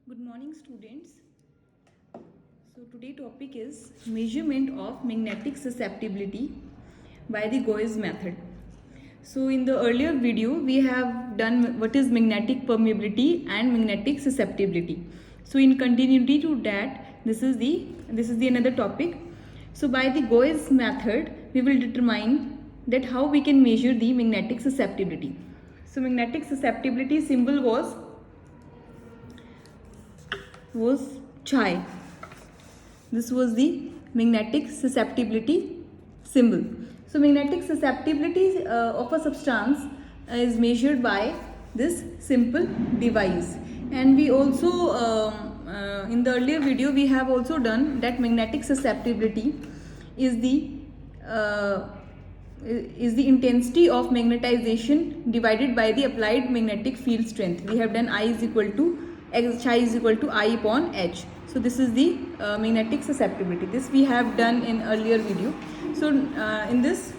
Good morning, students. So today topic is measurement of magnetic susceptibility by the Goes method. So in the earlier video we have done what is magnetic permeability and magnetic susceptibility. So in continuity to that, this is the another topic. So by the Goes method we will determine that how we can measure the magnetic susceptibility. So magnetic susceptibility symbol was chi. This was the magnetic susceptibility symbol. So magnetic susceptibility of a substance is measured by this simple device. And we also in the earlier video we have also done that magnetic susceptibility is the intensity of magnetization divided by the applied magnetic field strength. We have done I is equal to chi is equal to I upon h. So this is the magnetic susceptibility. This we have done in earlier video. So in this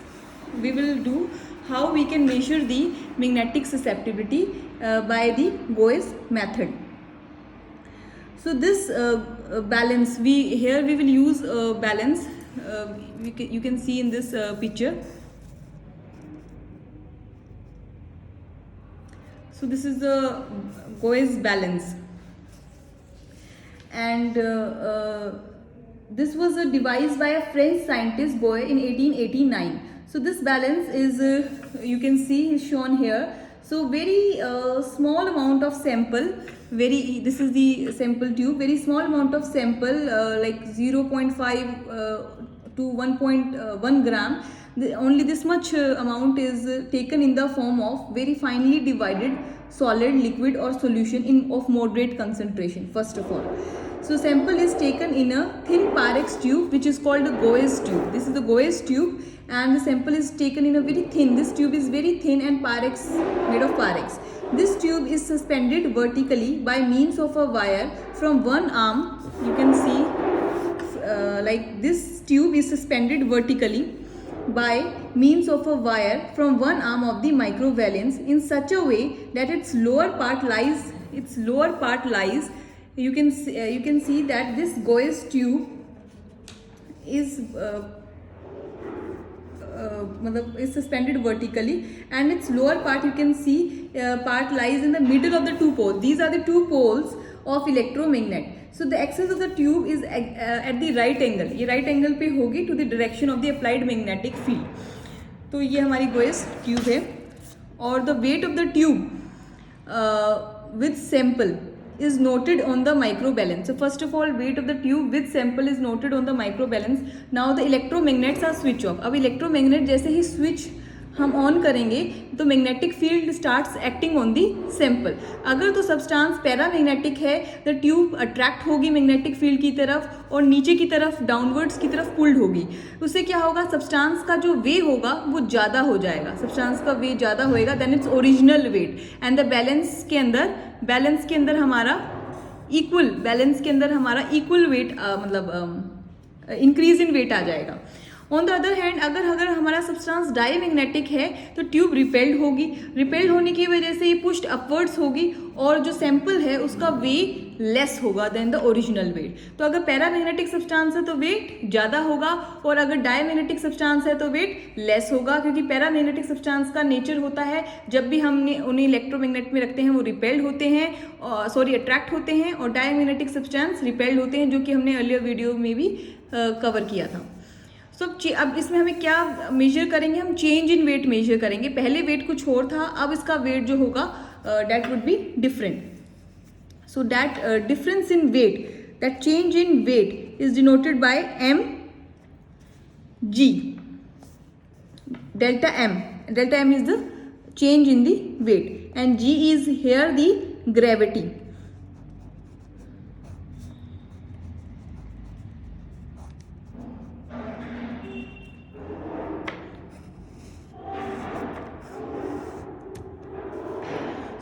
we will do how we can measure the magnetic susceptibility by the Goes method. So this balance, we will use balance. You can see in this picture. So this is the Goes balance, and this was a device by a French scientist Goes in 1889. So this balance is you can see is shown here. So very small amount of sample, this is the sample tube, very small amount of sample like 0.5 to 1.1 gram. Only this much amount is taken in the form of very finely divided solid, liquid or solution of moderate concentration first of all. So sample is taken in a thin Pyrex tube which is called a Goes tube. This is the Goes tube, and the sample is taken in a very thin, this tube is very thin and Pyrex, made of Pyrex. This tube is suspended vertically by means of a wire from one arm. You can see like this tube is suspended vertically by means of a wire from one arm of the microvalence in such a way that its lower part lies. You can see that this Goes tube is suspended vertically, and its lower part, you can see part lies in the middle of the two poles. These are the two poles of electromagnet. So the axis of the tube is at the right angle. ये right angle पे होगी to the direction of the applied magnetic field. तो ये हमारी Goes tube है, और the weight of the tube with sample is noted on the microbalance. So first of all, weight of the tube with sample is noted on the microbalance. Now the electromagnets are switch off. अब electromagnet जैसे ही switch हम on करेंगे तो magnetic field starts acting on the sample. अगर तो substance paramagnetic है, the tube attract होगी magnetic field की तरफ और नीचे की तरफ डाउनवर्ड्स की तरफ पुल्ड होगी. उससे क्या होगा, सब्सटेंस का जो वे होगा वो ज़्यादा हो जाएगा. सब्सटेंस का वे ज़्यादा होएगा than its original weight, and the balance के अंदर हमारा इक्वल वेट मतलब इंक्रीज इन वेट आ जाएगा. ऑन द अदर हैंड अगर हमारा सब्सटेंस डाईमैग्नेटिक है तो ट्यूब रिपेल्ड होगी. रिपेल्ड होने की वजह से ये पुश्ड अपवर्ड्स होगी और जो सैंपल है उसका वेट लेस होगा देन द ओरिजिनल वेट. तो अगर पैरामैग्नेटिक सब्सटेंस है तो वेट ज़्यादा होगा, और अगर डाईमैग्नेटिक सब्सटेंस है तो वेट लेस होगा, क्योंकि पैरामैग्नेटिक सब्सटेंस का नेचर होता है जब भी हमने उन्हें इलेक्ट्रोमैग्नेट में रखते हैं वो रिपेल्ड होते हैं, अट्रैक्ट होते हैं, और डाईमैग्नेटिक सब्सटेंस रिपेल्ड होते हैं, जो कि हमने अर्लियर वीडियो में भी कवर किया था. सो अब इसमें हमें क्या मेजर करेंगे, हम चेंज इन वेट मेजर करेंगे. पहले वेट कुछ और था, अब इसका वेट जो होगा that would be different. So that difference in weight, that change in weight is denoted by M G. Delta M is the change in the weight, and G is here the gravity.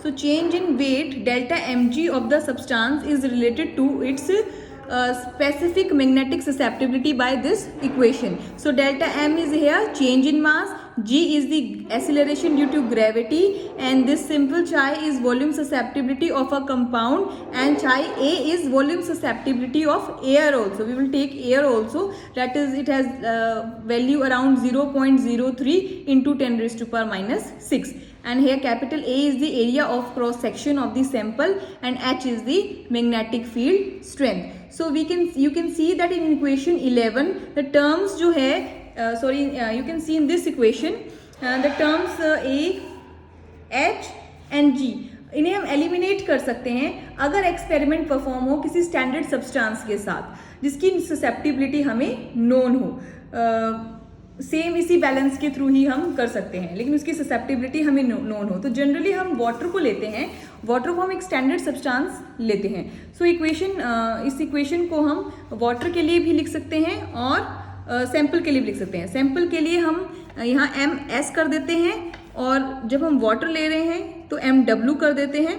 So change in weight delta mg of the substance is related to its specific magnetic susceptibility by this equation. So delta m is here change in mass, G is the acceleration due to gravity, and this simple chi is volume susceptibility of a compound, and chi A is volume susceptibility of air also. We will take air also, that is it has value around 0.03 into 10 raised to power minus 6. And here capital A is the area of cross section of the sample, and H is the magnetic field strength. So you can see that in equation 11 the terms जो है you can see in this equation the terms A, H and G, इन्हें हम eliminate कर सकते हैं अगर experiment perform हो किसी स्टैंडर्ड सब्सटेंस के साथ जिसकी ससेप्टिबिलिटी हमें नोन हो. सेम इसी बैलेंस के थ्रू ही हम कर सकते हैं, लेकिन उसकी ससेप्टिबिलिटी हमें नोन हो. तो जनरली हम वाटर को लेते हैं, वाटर को हम एक स्टैंडर्ड सब्सटेंस लेते हैं. सो इस इक्वेशन को हम वाटर के लिए भी लिख सकते हैं और सैंपल के लिए भी लिख सकते हैं. सैंपल के लिए हम यहाँ MS कर देते हैं, और जब हम वाटर ले रहे हैं तो MW कर देते हैं,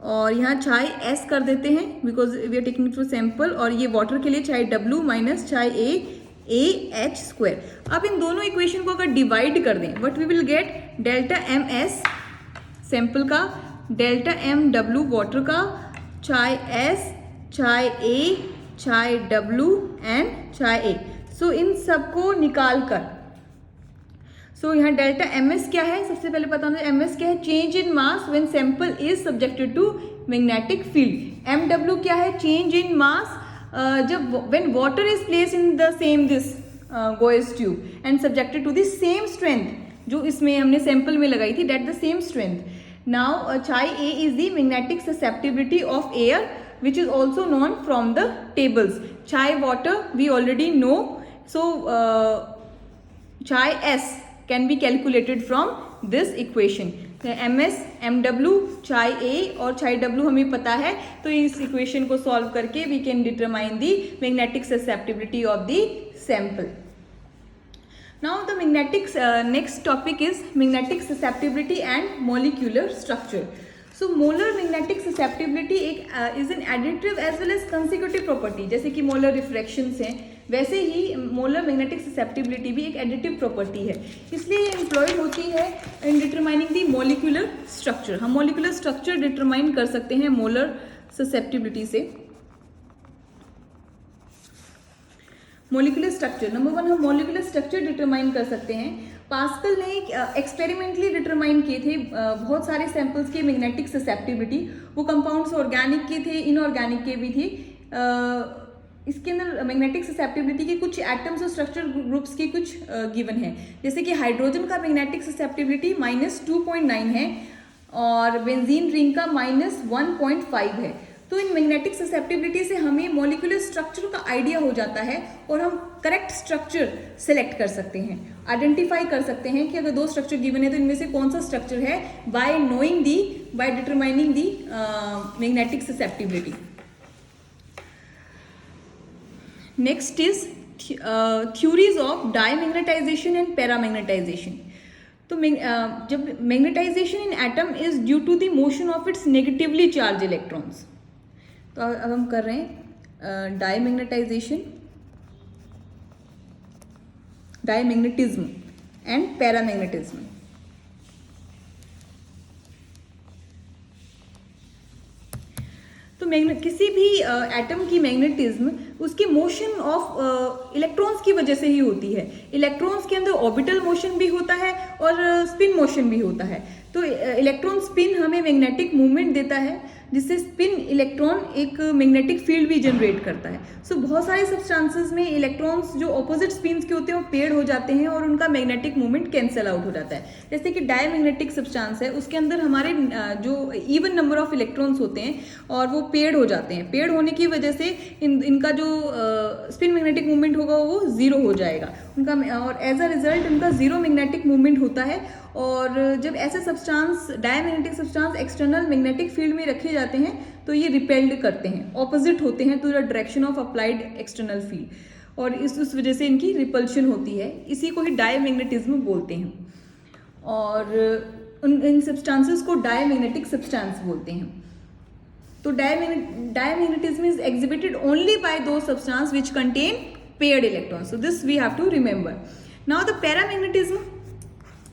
और यहाँ चाय S कर देते हैं because we are taking through sample. और ये वाटर के लिए chi W minus chi AH square. अब इन दोनों इक्वेशन को अगर डिवाइड कर दें, what we will get delta MS sample का, डेल्टा MW वाटर का, chi S, chi A, chi W and chi A. So इन सबको निकाल कर यहाँ डेल्टा MS क्या है, सबसे पहले पता होना चाहिए. MS क्या है? Change in mass when sample is subjected to magnetic field. MW क्या है? चेंज इन मास जब when water is placed in the same this Goes tube and subjected to the same strength जो इसमें हमने सैंपल में लगाई थी, that the same strength. Now chi A is the magnetic susceptibility of air which is also known from the tables. Chi water we already know, so chi S can be calculated from this equation. MS, MW, चाय A और चाय W हमें पता है, तो इस equation को solve करके we can determine the magnetic susceptibility of the sample. Now the magnetic next topic is magnetic susceptibility and molecular structure. So molar magnetic susceptibility एक is an additive as well as consecutive property. जैसे कि molar रिफ्रैक्शंस हैं, वैसे ही molar magnetic susceptibility भी एक additive property है, इसलिए employed होती है in determining the molecular structure. हम मॉलिक्यूलर स्ट्रक्चर डिटरमाइन कर सकते हैं मोलर ससेप्टिबिलिटी से. मॉलिक्यूलर स्ट्रक्चर नंबर 1, हम मॉलिक्यूलर स्ट्रक्चर डिटरमाइन कर सकते हैं. पास्कल ने एक्सपेरिमेंटली डिटरमाइन किए थे बहुत सारे सैंपल्स की मैग्नेटिक ससेप्टिबिलिटी. वो कंपाउंड्स ऑर्गेनिक के थे, इनऑर्गेनिक के भी थे. इसके अंदर मैग्नेटिक ससेप्टिबिलिटी के कुछ एटम्स और स्ट्रक्चर ग्रुप्स की कुछ गिवन है. जैसे कि हाइड्रोजन का मैग्नेटिक ससेप्टिबिलिटी -2.9 है और बेंजीन रिंग का -1.5 है. तो इन मैग्नेटिक ससेप्टिबिलिटी से हमें मॉलिक्यूलर स्ट्रक्चर का आइडिया हो जाता है और हम करेक्ट स्ट्रक्चर सेलेक्ट कर सकते हैं, आइडेंटिफाई कर सकते हैं कि अगर 2 स्ट्रक्चर गिवन है तो इनमें से कौन सा स्ट्रक्चर है by determining the magnetic susceptibility. Next is theories of dimagnetization and paramagnetisation. तो जब magnetization in atom is due to the motion of its negatively charge electrons. तो अब हम कर रहे हैं डायमैग्नेटिज्म एंड पैरामैग्नेटिज्म. तो किसी भी एटम की मैग्नेटिज्म उसके मोशन ऑफ इलेक्ट्रॉन्स की वजह से ही होती है. इलेक्ट्रॉन्स के अंदर ऑर्बिटल मोशन भी होता है और स्पिन मोशन भी होता है. तो इलेक्ट्रॉन स्पिन हमें मैग्नेटिक मूवमेंट देता है, जिससे स्पिन इलेक्ट्रॉन एक मैग्नेटिक फील्ड भी जनरेट करता है. सो बहुत सारे सब्सटेंसेस में इलेक्ट्रॉन्स जो ऑपोजिट स्पिन्स के होते हैं वो पेड हो जाते हैं और उनका मैग्नेटिक मूवमेंट कैंसिल आउट हो जाता है. जैसे कि डायमैग्नेटिक सब्सटेंस है, उसके अंदर हमारे जो इवन नंबर ऑफ इलेक्ट्रॉन्स होते हैं और वो पेड हो जाते हैं. पेड होने की वजह से इनका जो स्पिन मैग्नेटिक मूवमेंट होगा वो जीरो हो जाएगा उनका, और एज अ रिजल्ट उनका जीरो मैग्नेटिक मूवमेंट होता है. और जब ऐसे substance diamagnetic substance external magnetic field में रखे जाते हैं तो ये रिपेल्ड करते हैं, ऑपोजिट होते हैं to the direction of applied external field, और उस वजह से इनकी रिपल्शन होती है. इसी को ही डायमैग्नेटिज्म बोलते हैं. और इन सब्सटेंसेस को डायमैग्नेटिक सब्सटेंस बोलते हैं. तो diamagnetism is exhibited only by those substance which contain paired electrons. So this we have to remember. Now the paramagnetism.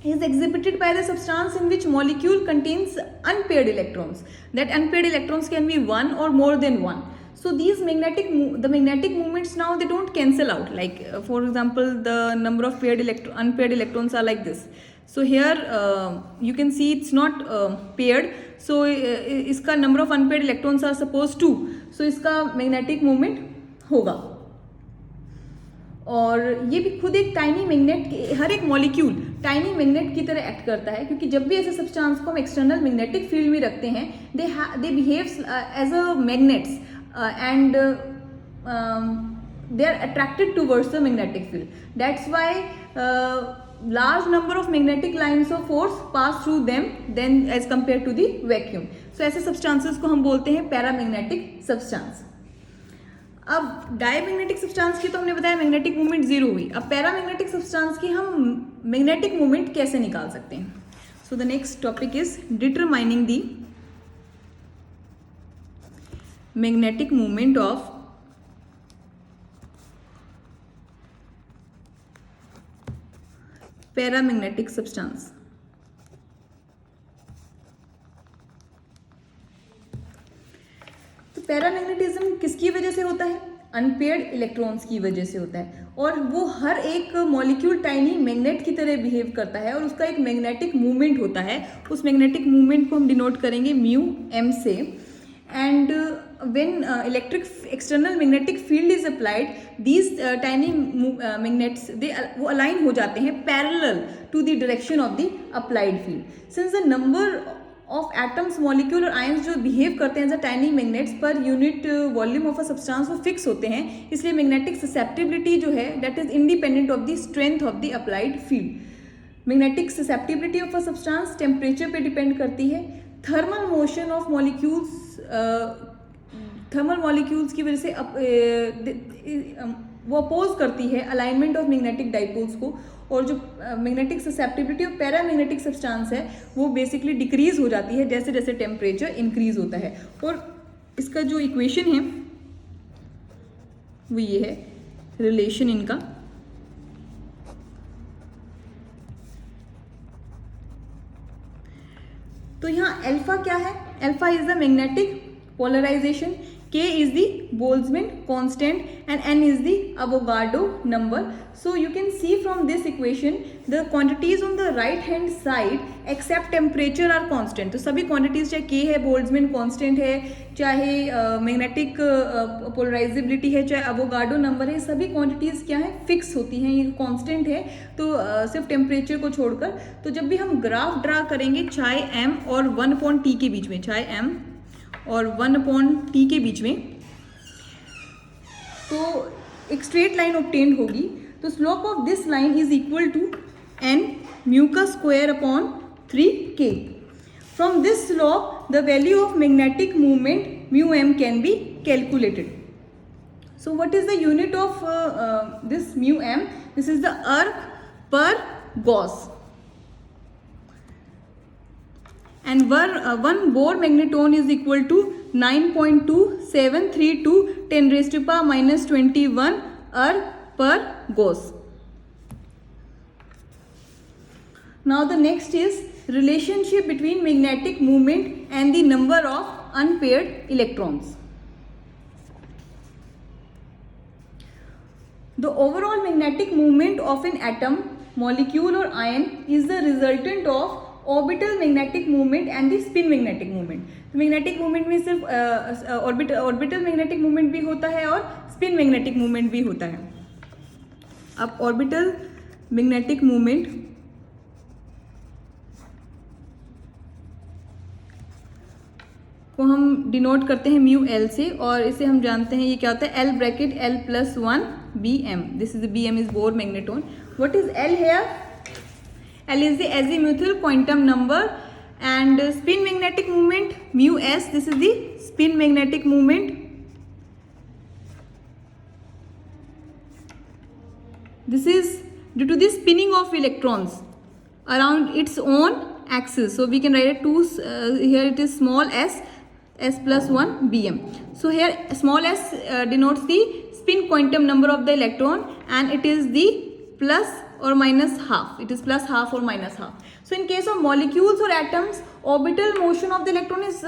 is exhibited by the substance in which molecule contains unpaired electrons. That unpaired electrons can be one or more than one. So these the magnetic moments now, they don't cancel out. Like for example, the number of unpaired electrons are like this. So here you can see it's not paired. So iska number of unpaired electrons are suppose 2. So iska magnetic moment होगा. और ये भी खुद एक tiny magnet, हर एक molecule tiny magnet की तरह act करता है, क्योंकि जब भी ऐसे सब्सटेंस को हम एक्सटर्नल मैग्नेटिक फील्ड में रखते हैं, they behaves as a magnets and they are attracted towards the magnetic field. That's why large number of magnetic lines of force pass through them than as compared to the vacuum. So ऐसे substances को हम बोलते हैं paramagnetic substance. अब diamagnetic substance की तो हमने बताया मैग्नेटिक मूवमेंट 0 हुई. अब पैरामैग्नेटिक सब्सटेंस की हम मैग्नेटिक मूवमेंट कैसे निकाल सकते हैं? So the next topic is determining the magnetic movement of paramagnetic substance. तो पैरामैग्नेटिज्म किसकी वजह से होता है? अनपेयर्ड इलेक्ट्रॉन्स की वजह से होता है, और वो हर एक मॉलिक्यूल टाइनी मैग्नेट की तरह बिहेव करता है, और उसका एक मैग्नेटिक मूवमेंट होता है. उस मैग्नेटिक मूवमेंट को हम डिनोट करेंगे म्यू एम से. And when electric external magnetic field is applied, these tiny magnets वो align हो जाते हैं parallel to the direction of the applied field. Since the number of atoms, molecule और ions जो behave करते हैं as a tiny magnets per unit volume of a substance वो fix होते हैं, इसलिए magnetic susceptibility जो है that is independent of the strength of the applied field. Magnetic susceptibility of a substance temperature पे depend करती है. Thermal motion of molecules thermal molecules की वजह से वो अपोज करती है अलाइनमेंट ऑफ मैग्नेटिक डाइपोल्स को, और जो magnetic susceptibility of paramagnetic substance है वो बेसिकली डिक्रीज हो जाती है जैसे जैसे टेम्परेचर इंक्रीज होता है. और इसका जो इक्वेशन है वो ये है, रिलेशन इनका. तो यहाँ अल्फा क्या है? Alpha is the magnetic polarization, K is the Boltzmann constant, and N is the Avogadro number. So you can see from this equation the quantities on the right hand side except temperature are constant. तो सभी quantities चाहे K है, Boltzmann constant है, चाहे magnetic polarizability है, चाहे Avogadro number है, सभी quantities क्या है? fix होती हैं, ये constant है. तो सिर्फ temperature को छोड़कर. तो जब भी हम ग्राफ ड्रा करेंगे चाहे m और 1/t के बीच में, चाहे m और 1/t के बीच में, तो एक स्ट्रेट लाइन ऑब्टेन्ड होगी. तो slope of this line is equal to n mu का square upon 3k. From this slope the value of magnetic movement mu m can be calculated. So what is the unit of this mu m? This is the erg per gauss. And one Bohr magneton is equal to 9.2732 10 raised to power minus 21 erg per Gauss. Now the next is relationship between magnetic movement and the number of unpaired electrons. The overall magnetic movement of an atom, molecule or ion is the resultant of orbital magnetic movement and the spin magnetic movement. Magnetic movement में सिर्फ orbital magnetic movement भी होता है और spin magnetic movement भी होता है. अब ऑर्बिटल मैग्नेटिक मूवमेंट को हम डिनोट करते हैं म्यू एल से, और इसे हम जानते हैं ये क्या होता है? L bracket L plus 1 B M. This is B M is Bohr magneton. What is L here? L is the azimuthal quantum number, and spin magnetic movement mu s. This is the spin magnetic movement. This is due to the spinning of electrons around its own axis. So we can write it here it is small s, s plus 1 bm. So here small s denotes the spin quantum number of the electron, and it is the plus or minus half. It is plus half or minus half. So in case of molecules or atoms, orbital motion of the electron is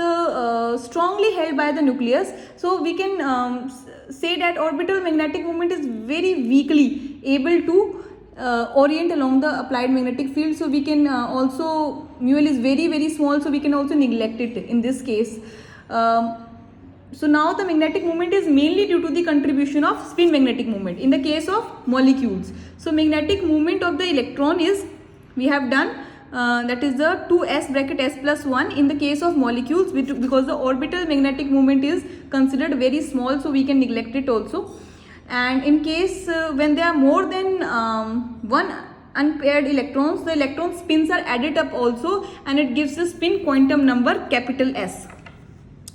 strongly held by the nucleus. So we can say that orbital magnetic moment is very weakly able to orient along the applied magnetic field. So we can also, mu L is very small, so we can also neglect it in this case. So now the magnetic moment is mainly due to the contribution of spin magnetic moment in the case of molecules. So magnetic moment of the electron is, we have done, that is the 2s bracket s plus 1 in the case of molecules, because the orbital magnetic moment is considered very small, so we can neglect it also. And in case when there are more than one unpaired electrons, the electron spins are added up also, and it gives the spin quantum number capital S.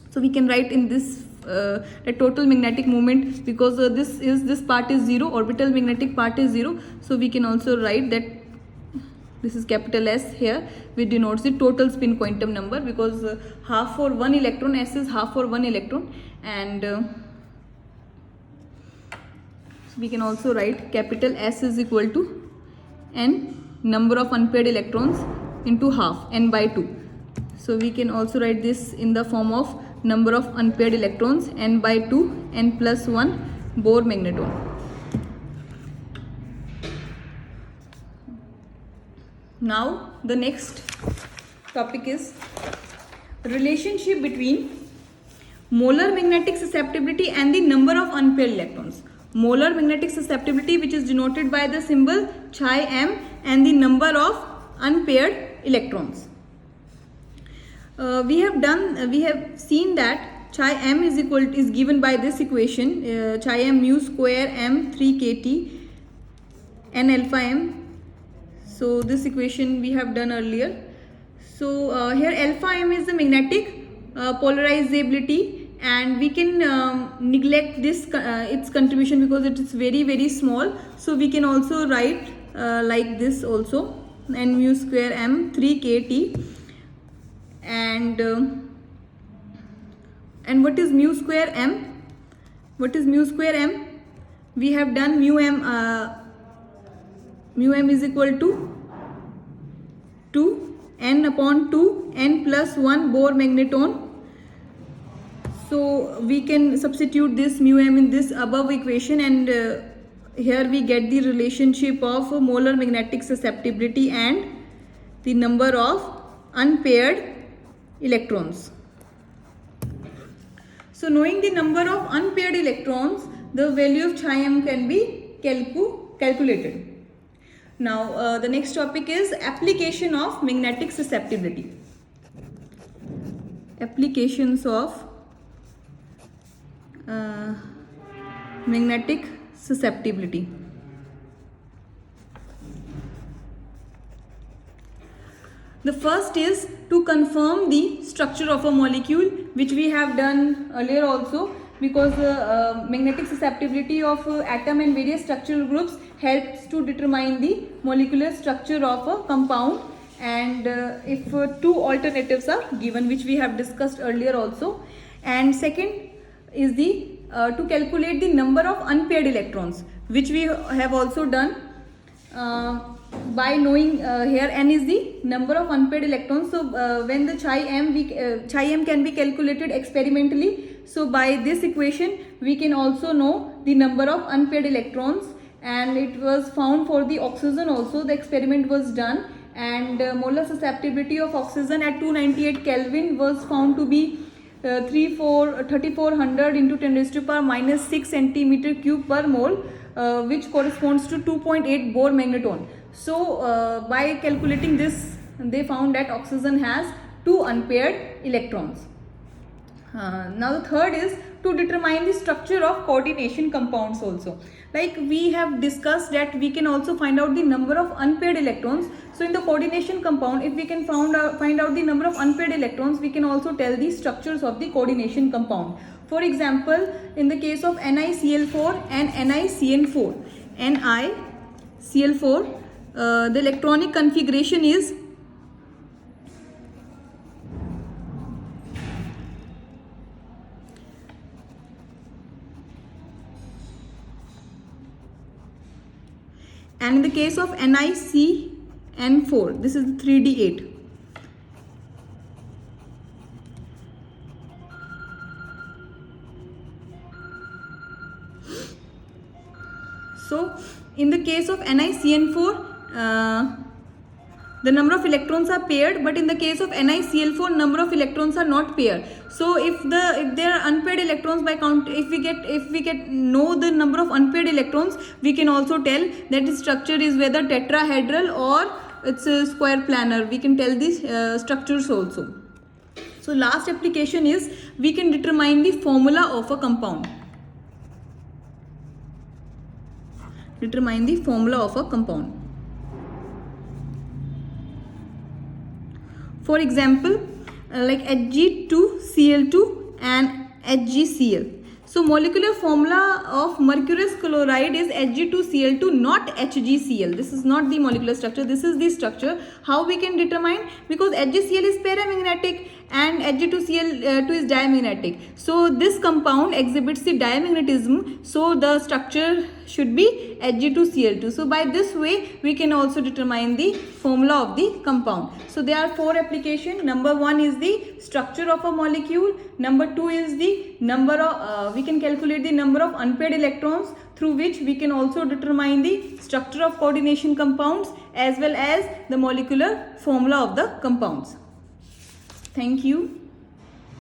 So we can write in this the total magnetic moment, because this part is 0, orbital magnetic part is 0, so we can also write that this is capital S here, which denotes the total spin quantum number, because half for one electron, S is half for one electron, and so we can also write capital S is equal to n number of unpaired electrons into half, n by 2. So we can also write this in the form of number of unpaired electrons, n by 2, n plus 1 Bohr magneton. Now the next topic is relationship between molar magnetic susceptibility and the number of unpaired electrons. Molar magnetic susceptibility, which is denoted by the symbol chi m, and the number of unpaired electrons. We have seen that chi m is given by this equation, chi m mu square m 3 kt n alpha m. So this equation we have done earlier. So here alpha m is the magnetic polarizability, and we can neglect this its contribution because it is very small. So we can also write like this also, n mu square m 3 kt. And what is mu square m? What is mu square m? We have done mu m is equal to 2 n upon 2 n plus 1 Bohr magneton. So we can substitute this mu m in this above equation, and here we get the relationship of molar magnetic susceptibility and the number of unpaired electrons. So knowing the number of unpaired electrons, the value of chi m can be calculated. Now the next topic is application of magnetic susceptibility. Applications of magnetic susceptibility. The first is to confirm the structure of a molecule, which we have done earlier also, because magnetic susceptibility of atom and various structural groups helps to determine the molecular structure of a compound, and if two alternatives are given, which we have discussed earlier also. And second is the to calculate the number of unpaired electrons, which we have also done by knowing here n is the number of unpaired electrons. So when the chi m can be calculated experimentally, so by this equation we can also know the number of unpaired electrons, and it was found for the oxygen also. The experiment was done, and molar susceptibility of oxygen at 298 Kelvin was found to be 3400 into 10 raised to power minus 6 centimeter cube per mole, which corresponds to 2.8 Bohr magneton. So by calculating this, they found that oxygen has 2 unpaired electrons. Now the third is to determine the structure of coordination compounds also. Like we have discussed that we can also find out the number of unpaired electrons. So in the coordination compound, if we can find out the number of unpaired electrons, we can also tell the structures of the coordination compound. For example, in the case of NiCl4 and NiCN4, NiCl4, the electronic configuration is And in the case of NiCN4, this is 3D8. So in the case of NiCN4, the number of electrons are paired, but in the case of NiCl4, number of electrons are not paired. So if there are unpaired electrons, by count, if we know the number of unpaired electrons, we can also tell that the structure is whether tetrahedral or it's a square planar. We can tell these structures also. So last application is we can determine the formula of a compound. Determine the formula of a compound. For example, like Hg2Cl2 and HgCl. So molecular formula of mercurous chloride is Hg2Cl2, not HgCl. This is not the molecular structure, this is the structure. How we can determine? Because HgCl is paramagnetic and Hg2Cl2 is diamagnetic. So this compound exhibits the diamagnetism, so the structure should be Hg2Cl2. So by this way we can also determine the formula of the compound. So there are 4 applications. Number 1 is the structure of a molecule. Number 2 is the number of, we can calculate the number of unpaired electrons, through which we can also determine the structure of coordination compounds as well as the molecular formula of the compounds. Thank you.